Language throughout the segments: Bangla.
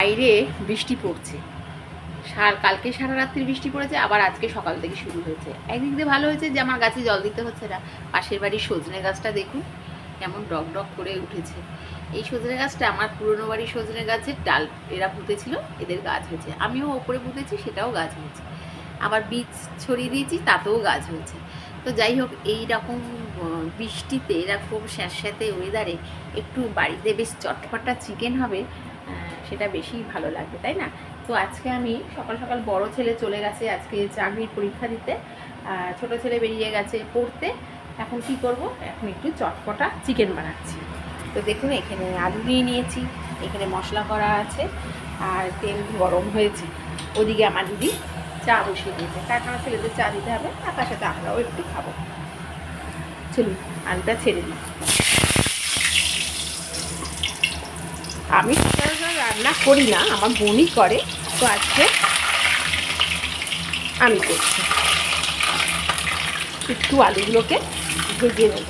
বাইরে বৃষ্টি পড়ছে। কালকে সারা রাত্রি বৃষ্টি পড়েছে, আবার আজকে সকাল থেকে শুরু হয়েছে। একদিক দিয়ে ভালো হয়েছে যে আমার গাছে জল দিতে হচ্ছে না। পাশের বাড়ির সজনে গাছটা দেখুন কেমন ডগ ডগ করে উঠেছে। এই সজনে গাছটা আমার পুরনো বাড়ির সজনে গাছের ডাল এরা পুঁতেছিল, এদের গাছ হয়েছে। আমিও ওপরে পুঁতেছি, সেটাও গাছ হয়েছে। আবার বীজ ছড়িয়ে দিয়েছি, তাতেও গাছ হয়েছে। তো যাই হোক, এইরকম বৃষ্টিতে এরকম স্যাঁতস্যাঁতে ওয়েদারে একটু বাড়িতে বেশ চটপটা চিকেন হবে, সেটা বেশি ভালো লাগবে, তাই না? তো আজকে আমি সকাল সকাল, বড় ছেলে চলে গেছে আজকে চাকরির পরীক্ষা দিতে, ছোট ছেলে বেরিয়ে গেছে পড়তে। এখন কি করব, এখন একটু চটপটা চিকেন বানাচ্ছি। তো দেখুন, এখানে আলু নিয়ে নিয়েছি, এখানে মশলা করা আছে, আর তেল গরম হয়েছে। ওদিকে আমার দিদি চা বসিয়ে দিয়েছে, তার কারণে ছেলেদের চা দিতে হবে, আর তার সাথে আমরাও একটু খাবো। চলুন আলুটা ছেড়ে দিই। আমি সচরাচর রান্না করি না, আমার বোনই করে, তো আজকে আমি করছি। একটু আলুগুলোকে ভেজে নেব।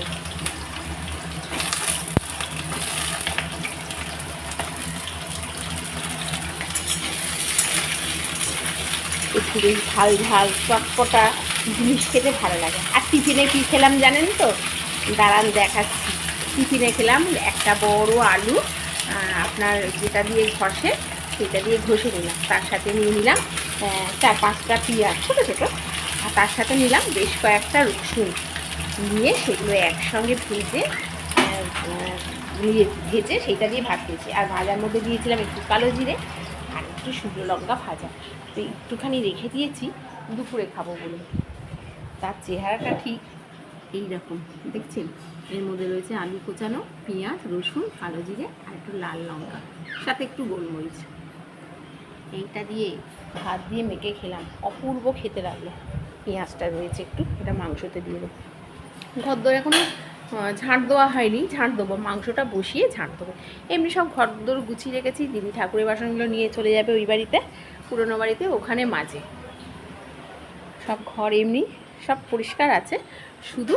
একটু বেশ ঝাল ঝাল চটপটা জিনিস খেতে ভালো লাগে। আর টিফিনে কী খেলাম জানেন তো? দাঁড়ান দেখাচ্ছি। টিফিনে খেলাম একটা বড় আলু, আপনার যেটা দিয়ে ঘষে সেটা দিয়ে ঘষে নিলাম, তার সাথে নিয়ে নিলাম 4-5টা পেঁয়াজ ছোটো ছোটো, আর তার সাথে নিলাম বেশ কয়েকটা রসুন, নিয়ে সেগুলো একসঙ্গে ভেজে সেইটা দিয়ে ভাত খেয়েছি। আর ভাজার মধ্যে দিয়েছিলাম একটু কালো জিরে আর একটু শুকনো লঙ্কা ভাজা। তো একটুখানি রেখে দিয়েছি দুপুরে খাবো বলে। তার চেহারাটা ঠিক এইরকম দেখছেন। এর মধ্যে রয়েছে আলু কোচানো, পেঁয়াজ, রসুন, কালো জিরে আর একটু লাল লঙ্কা, সাথে একটু গোলমরিচ। এইটা দিয়ে ভাত দিয়ে মেখে খেলাম, অপূর্ব খেতে লাগলো। পেঁয়াজটা রয়েছে একটু, এটা মাংসতে দিয়ে দেবো। ঘরদোর এখনও ঝাঁট দেওয়া হয়নি, ঝাঁট দেবো, মাংসটা বসিয়ে ঝাঁট দেবো। এমনি সব ঘরদোর গুছিয়ে রেখেছি, দিদি ঠাকুরের বাসনগুলো নিয়ে চলে যাবে ওই বাড়িতে, পুরনো বাড়িতে, ওখানে মাজে। সব ঘর এমনি সব পরিষ্কার আছে, শুধু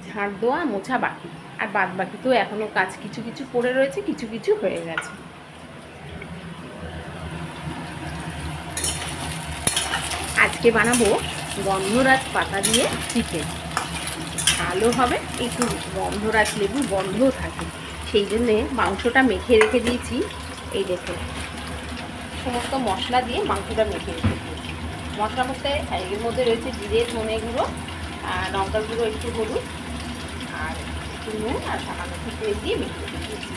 ঝাঁট দেওয়া মোছা বাকি। আর বাদ বাকি তো এখনও কাজ কিছু কিছু পড়ে রয়েছে, কিছু কিছু হয়ে গেছে। আজকে বানাবো গন্ধরাজ পাতা দিয়ে চিকেন। ভালো হবে, একটু গন্ধরাজ লেবু গন্ধও থাকে, সেই জন্যে মাংসটা মেখে রেখে দিয়েছি। এই দেখুন, সমস্ত মশলা দিয়ে মাংসটা মেখে রেখে দিয়েছি। মশলা বলতে এর মধ্যে রয়েছে জিরে, ধনে গুঁড়ো, লঙ্কার গুঁড়ো, একটু হলুদ আর একটু নুন আর সামান্য একটু তেল দিয়ে মেখে রেখে দিয়েছি।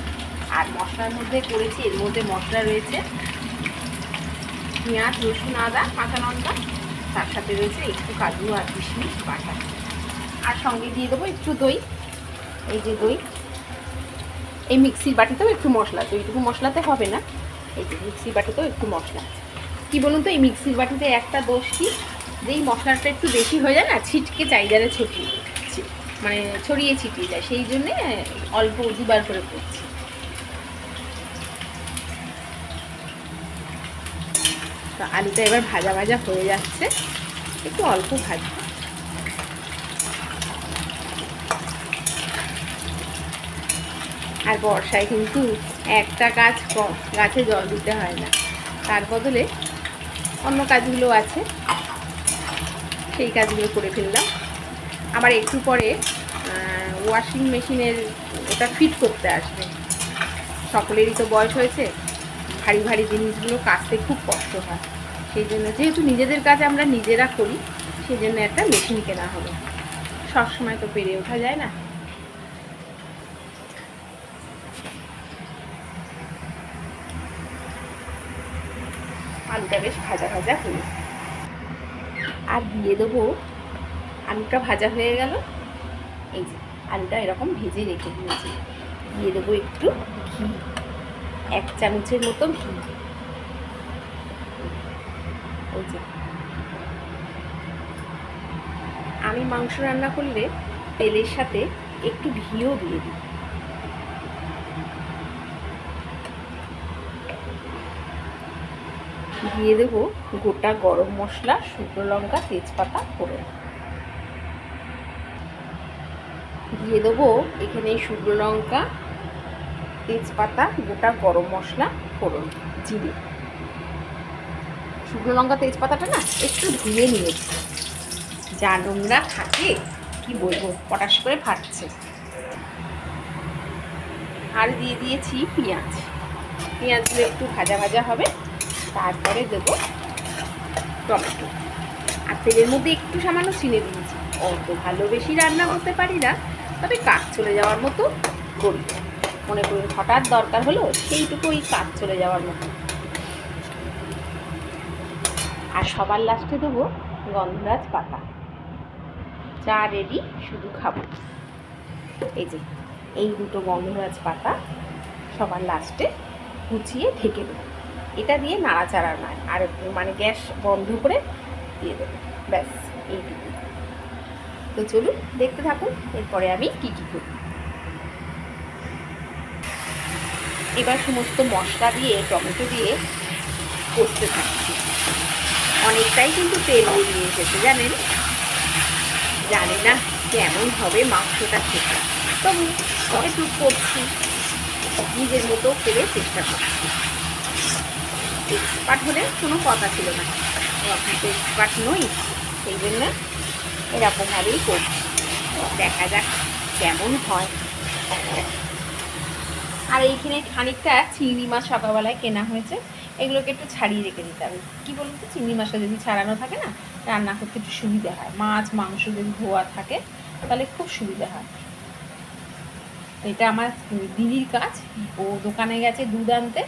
আর মশলার মধ্যে করেছি, এর মধ্যে মশলা রয়েছে পেঁয়াজ, রসুন, আদা, কাঁচা লঙ্কা, তার সাথে রয়েছে একটু কাজু আর কিশমিশ বাটা, আর সঙ্গে দিয়ে দেবো একটু দই। এই যে দই, এই মিক্সির বাটিতেও একটু মশলা, তো এইটুকু মশলাতে হবে না, এই যে মিক্সির বাটিতেও একটু মশলা। কী বলুন তো, এই মিক্সির বাটিতে একটা দোষ কি, যে এই মশলাটা একটু বেশি হয়ে যায় না, ছিটকে চারিধারে ছড়িয়ে ছিটিয়ে যায়, সেই জন্যে অল্প দুবার করে করছি। তো আলুটা এবার ভাজা ভাজা হয়ে যাচ্ছে, একটু অল্প ভাজা। আর বর্ষায় কিন্তু একটা কাজ কম, গাছে জল দিতে হয় না, তার বদলে অন্য কাজগুলো আছে, সেই কাজগুলো করে ফেললাম। আবার একটু পরে ওয়াশিং মেশিনের ওটা ফিট করতে আসবে। সকলেরই তো বয়স হয়েছে, ভারী ভারী জিনিসগুলো কাচতে খুব কষ্ট হয়, সেই জন্য যেহেতু নিজেদের কাজ আমরা নিজেরা করি, সেই জন্য একটা মেশিন কেনা হবে। সবসময় তো পেরে ওঠা যায় না। আলুটা বেশ ভাজা ভাজা হলো, আর দিয়ে দেবো, আলুটা ভাজা হয়ে গেল, এই যে আলুটা এরকম ভেজে রেখে দিয়েছি, দিয়ে দেবো একটু ঘি, 1 চামচের মতো ঘি। ওই যে আমি মাংস রান্না করলে তেলের সাথে একটু ঘিও দিয়ে দিই। দিয়ে দেবো গোটা গরম মশলা, শুকনো লঙ্কা, তেজপাতা ফোড়ন। দিয়ে দেবো এখানে শুকনো লঙ্কা, তেজপাতা, গোটা গরম মশলা, ফোড়ন, জিরে, শুকনো লঙ্কা, তেজপাতাটা না একটু ধুয়ে নিয়েছি, যা নোংরা থাকে কি বলবো, পটাশ করে ফাটছে। আর দিয়ে দিয়েছি পেঁয়াজ, পেঁয়াজগুলো একটু ভাজা ভাজা হবে, তারপরে দেবো টমেটো, আর তেলের মধ্যে একটু সামান্য চিনি দিয়েছি। অত ভালো বেশি রান্না করতে পারি না, তবে কাজ চলে যাওয়ার মতো করি, মনে করি হঠাৎ দরকার হলো সেইটুকু ওই কাজ চলে যাওয়ার মতো। আর সবার লাস্টে দেবো গন্ধরাজ পাতা। চা রেডি, শুধু খাবো। এই যে এই দুটো গন্ধরাজ পাতা সবার লাস্টে কুচিয়ে ঢেকে দেবো। এটা দিয়ে নাড়াচাড়া নয়, আর মানে গ্যাস বন্ধ করে দিয়ে দেবো, ব্যাস এইটুকু। তো চলুন দেখতে থাকুন এরপরে আমি কী কী করি। এবার সমস্ত মশলা দিয়ে টমেটো দিয়ে কষতে থাকছি। অনেকটাই কিন্তু তেল বেরিয়ে এসেছে জানেন, জানি না কেমন হবে মাংসটা খেতে, তবু একটু করছি, নিজের মতো করে চেষ্টা করছি। এক্সপার্ট হলে কোনো কথা ছিল না, এখন তো এক্সপার্ট নই, সেই জন্য এরকমভাবেই করছি। দেখা যাক কেমন হয়। আর এইখানে খানিকটা চিংড়ি মাছ সকালবেলায় কেনা হয়েছে, এগুলোকে একটু ছাড়িয়ে রেখে দিতে হবে। কী বলুন তো, চিংড়ি মাছটা যদি ছাড়ানো থাকে না, রান্না করতে একটু সুবিধা হয়। মাছ মাংস যদি ধোয়া থাকে তাহলে খুব সুবিধা হয়। এটা আমার দিদির কাজ, ও দোকানে গেছে দুধ আনতে,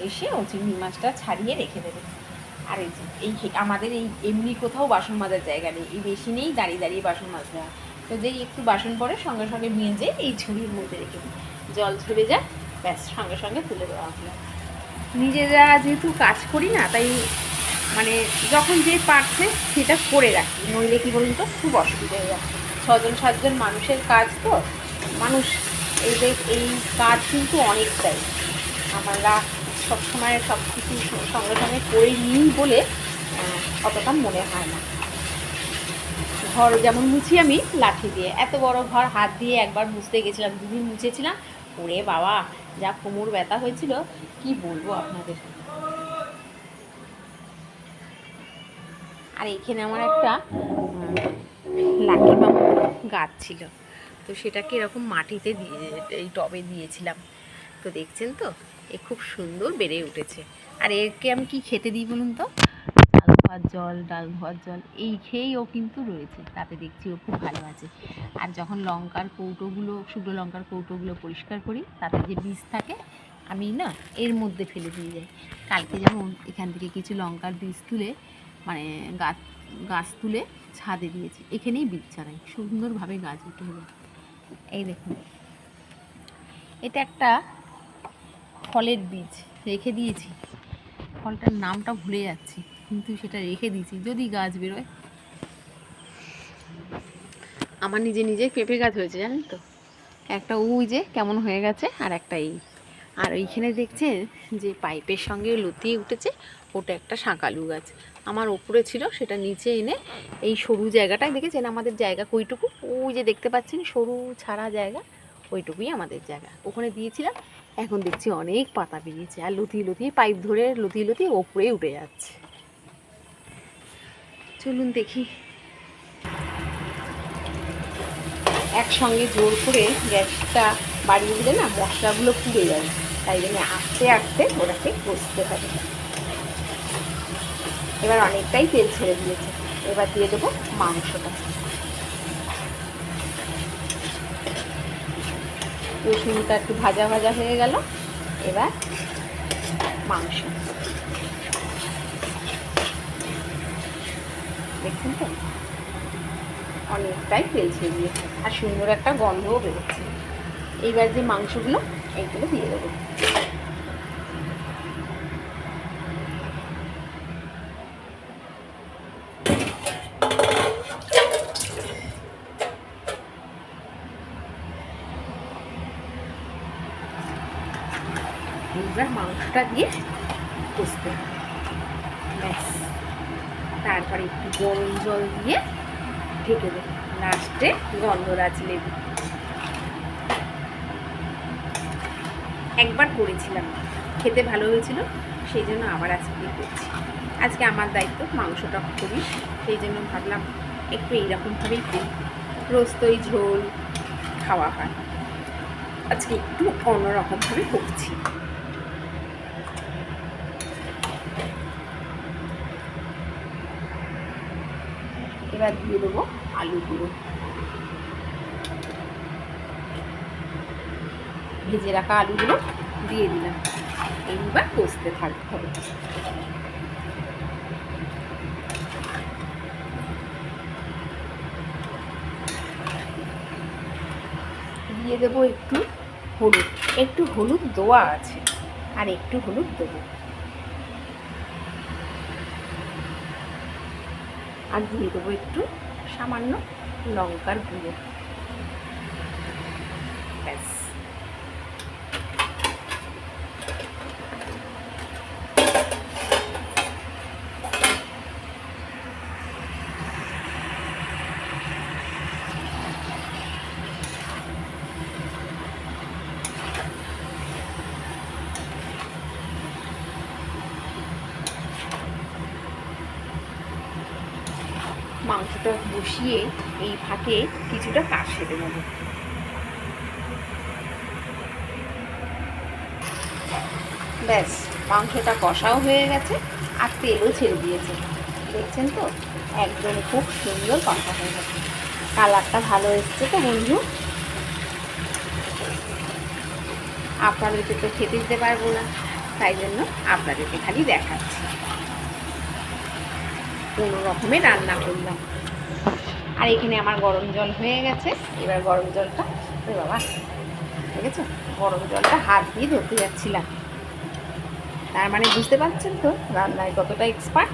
এসে ও চিংড়ি মাছটা ছাড়িয়ে রেখে দেবে। আর এই আমাদের এই এমনি কোথাও বাসন মাজার জায়গা নেই, এই বেসিনেই দাঁড়িয়ে দাঁড়িয়ে বাসন মাজতে হয়। তো যেই একটু বাসন পরে সঙ্গে সঙ্গে মেজে এই ঝুড়ির মধ্যে রেখে দিই, জল ঝরে যায়, ব্যাস সঙ্গে সঙ্গে তুলে দেওয়া হলো। নিজেরা যেহেতু কাজ করি না, তাই মানে যখন যে পারছে সেটা করে রাখি, নইলে কি বলুন তো খুব অসুবিধা হয়ে যায়। 6-7জন মানুষের কাজ, তো মানুষ এই কাজ কিন্তু অনেকটাই, আমরা সবসময় সব কিছু সঙ্গে সঙ্গে করে নিই বলে অতটা মনে হয় না। ঘর যেমন মুছি আমি লাঠি দিয়ে, এত বড় ঘর হাত দিয়ে একবার মুছতে গেছিলাম, দুদিন মুছেছিলাম, ওরে বাবা যা কোমর ব্যথা হয়েছিল কি বলবো আপনাদের। আর এখানে আমার একটা লাকি বাম্বু গাছ ছিল, তো সেটাকে এরকম মাটিতে দিয়ে এই টবে দিয়েছিলাম, তো দেখছেন তো এ খুব সুন্দর বেড়ে উঠেছে। আর একে আমি কি খেতে দিই বলুন তো, ডাল ধোয়ার জল এই খেয়েই ও কিন্তু রয়েছে, তাতে দেখছি ও খুব ভালো আছে। আর যখন লঙ্কার কৌটোগুলো, শুকনো লঙ্কার কৌটোগুলো পরিষ্কার করি, তাতে যে বীজ থাকে আমি না এর মধ্যে ফেলে দিয়ে যাই। কালকে যেমন এখান থেকে কিছু লঙ্কার বীজ তুলে, মানে গাছ তুলে ছাদে দিয়েছি, এখানেই বীজ ছাড়াই, সুন্দরভাবে গাছ উঠে হলো। এই দেখুন, এটা একটা ফলের বীজ রেখে দিয়েছি, ফলটার নামটা ভুলে যাচ্ছি, কিন্তু সেটা রেখে দিয়েছি, যদি গাছ বেরোয়। আমার নিজে পেঁপে গাছ হয়েছে জানেন তো, একটা ওই যে কেমন হয়ে গেছে, আর একটা এই। আর ওইখানে দেখছেন যে পাইপের সঙ্গে লতিয়ে উঠেছে, ওটা একটা শাঁকালু গাছ আমার ওপরে ছিল, সেটা নিচে এনে এই সরু জায়গাটায় দেখেছেন আমাদের জায়গা কইটুকু, ওই যে দেখতে পাচ্ছেন সরু ছাড়া জায়গা, ওইটুকুই আমাদের জায়গা, ওখানে দিয়েছিলাম। এখন দেখছি অনেক পাতা বেরিয়েছে, আর লতিয়ে পাইপ ধরে লতিয়ে ওপরে উঠে যাচ্ছে। চলুন দেখি। একসঙ্গে জোর করে গ্যাসটা বাড়িয়ে দিলে না মশলাগুলো পুড়ে যাবে, তাই জন্য আস্তে আস্তে ওটাকে কষতে হবে। এবার অনেকটাই তেল ছেড়ে দিয়েছে, এবার দিয়ে দেবো মাংসটা। রসুনটা একটু ভাজা ভাজা হয়ে গেল, এবার মাংস দেখুন তো অনেকটাই তেল ছেড়ে দিয়েছে, আর সুন্দর একটা গন্ধও বেরোচ্ছে। এইবার যে মাংসগুলো এইগুলো দিয়ে দেবো। এইবার মাংসটা দিয়ে কষতে হবে, ব্যাস। তারপরে একটু গরম জল দিয়ে ঢেকে দেবো, লাস্টে গন্ধরাজ লেবু। একবার করেছিলাম, খেতে ভালো হয়েছিল, সেই জন্য আবার আজকে করছি। আজকে আমার দায়িত্ব মাংসটা করিস, সেই জন্য ভাবলাম একটু এইরকমভাবেই করি। রোজ তো এই ঝোল খাওয়া হয়, আজকে একটু অন্যরকমভাবে করছি। এবার দিয়ে দেবো আলুগুলো, ভেজে রাখা আলুগুলো দিয়ে দিলাম। এইবার কষতে থাকতে হবে। দিয়ে দেবো একটু হলুদ, একটু হলুদ দেওয়া আছে, আর একটু হলুদ দেবো। আর দিয়ে দেবো একটু সামান্য লঙ্কার গুঁড়ো। ব্যাস, মাংসটা বসিয়ে এই ফাঁকে কিছুটা কাজ সেরে নেব। ব্যাস, মাংসটা কষাও হয়ে গেছে আর তেলও ছেড়ে দিয়েছে, দেখছেন তো? একদম খুব সুন্দর কষা হয়ে গেছে, কালারটা ভালো এসছে তো বন্ধু। আপনাদেরকে তো খেতে দিতে পারবো না, তাই জন্য আপনাদেরকে খালি দেখাচ্ছি। কোনো রকমে রান্না করলাম। আর এখানে আমার গরম জল হয়ে গেছে। এবার গরম জলটা, ওরে বাবা, দেখেছো, গরম জলটা হাত দিয়ে ধরতে যাচ্ছিলাম। তার মানে বুঝতে পারছেন তো রান্নায় কতটা এক্সপার্ট।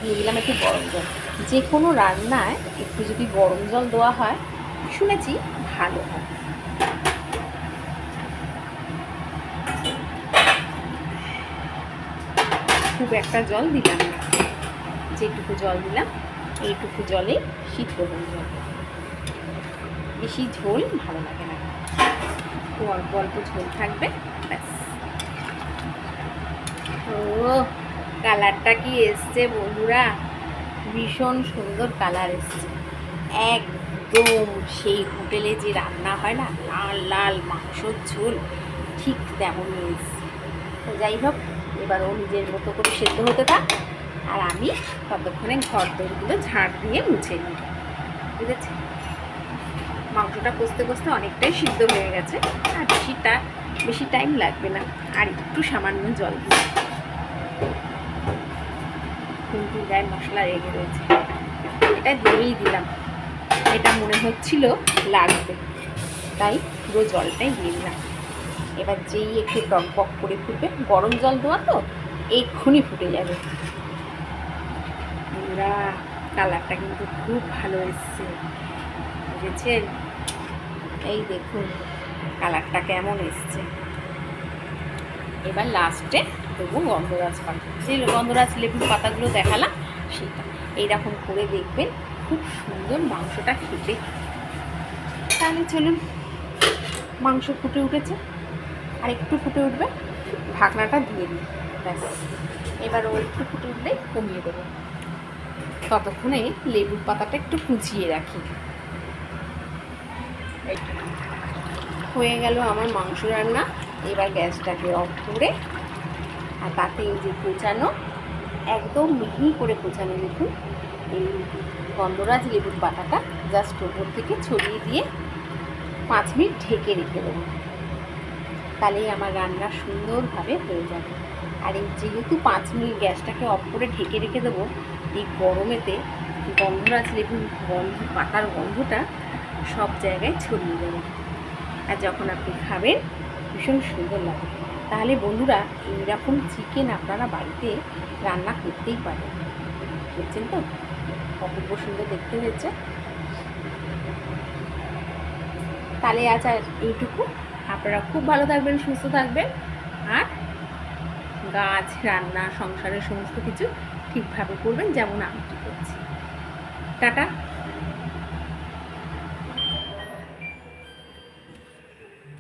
দিয়ে দিলাম একটু গরম জল। যে কোনো রান্নায় একটু যদি গরম জল দেওয়া হয় শুনেছি ভালো হয়। খুব একটা জল দিলাম না, যেটুকু জল দিলাম এইটুকু জলে সিদ্ধ হয়ে যাবে। বেশি ঝোল ভালো লাগে না, একটু অল্প অল্প ঝোল থাকবে, ব্যাস। ও, কালারটা কি এসছে বন্ধুরা, ভীষণ সুন্দর কালার এসছে, একদম সেই হোটেলে যে রান্না হয় না লাল লাল মাংসর ঝোল, ঠিক তেমনই এসছে। তো যাই হোক, এবার ও নিজের মতো করে সেদ্ধ হতে থাক, আর আমি ততক্ষণে ঘর দোরগুলো ঝাড় দিয়ে মুছে নিই। বুঝেছি? মাংসটা কষতে কষতে অনেকটাই সিদ্ধ হয়ে গেছে, আর বেশি টাইম লাগবে না। আর একটু সামান্য জল দিয়ে কিন্তু গায়ে মশলা রেগে রয়েছে, এটা দিয়েই দিলাম। এটা মনে হচ্ছিল লাগবে, তাই পুরো জলটাই দিয়ে দিলাম। এবার যেই একটু টক বক করে ফুটবে, গরম জল দেওয়া তো এক্ষুনি ফুটে যাবে। বন্ধুরা, কালারটা কিন্তু খুব ভালো এসছে, বুঝেছেন? এই দেখুন কালারটা কেমন এসছে। এবার লাস্টে দেবো গন্ধরাজ পাতা, যে গন্ধরাজ লেবুর পাতাগুলো দেখালাম সেটা। এইরকম করে দেখবেন, খুব সুন্দর মাংসটা খেতে। তাহলে চলুন, মাংস ফুটে উঠেছে, আর একটু ফুটে উঠবে, ঢাকনাটা দিয়ে দিই, ব্যাস। এবার ও একটু ফুটে উঠলে কমিয়ে দেবো। ততক্ষণে লেবুর পাতাটা একটু কুচিয়ে রাখি। হয়ে গেল আমার মাংস রান্না। এবার গ্যাসটাকে অফ করে, আর তাতে এই যে কোচানো, একদম মিহি করে কোচানো, দেখুন এই গন্ধরাজ লেবুর পাতাটা জাস্ট ওপর থেকে ছড়িয়ে দিয়ে 5 মিনিট ঢেকে রেখে দেবো। তাহলেই আমার রান্না সুন্দরভাবে হয়ে যাবে। আর এই যেহেতু 5 মিনিট গ্যাসটাকে অফ করে ঢেকে রেখে দেবো, এই গরমেতে গন্ধরাজ লেবুর পাতার গন্ধটা সব জায়গায় ছড়িয়ে যাবে, আর যখন আপনি খাবেন ভীষণ সুন্দর লাগে। তাহলে বন্ধুরা, এইরকম চিকেন আপনারা বাড়িতে রান্না করতেই পারেন। বুঝছেন তো অপূর্ব সুন্দর দেখতে হয়েছে। তাহলে আজ আর এইটুকু। আপনারা খুব ভালো থাকবেন, সুস্থ থাকবেন, আর গাছ রান্না সংসারের সমস্ত কিছু ঠিকভাবে করবেন, যেমন আমি করছি। টাটা।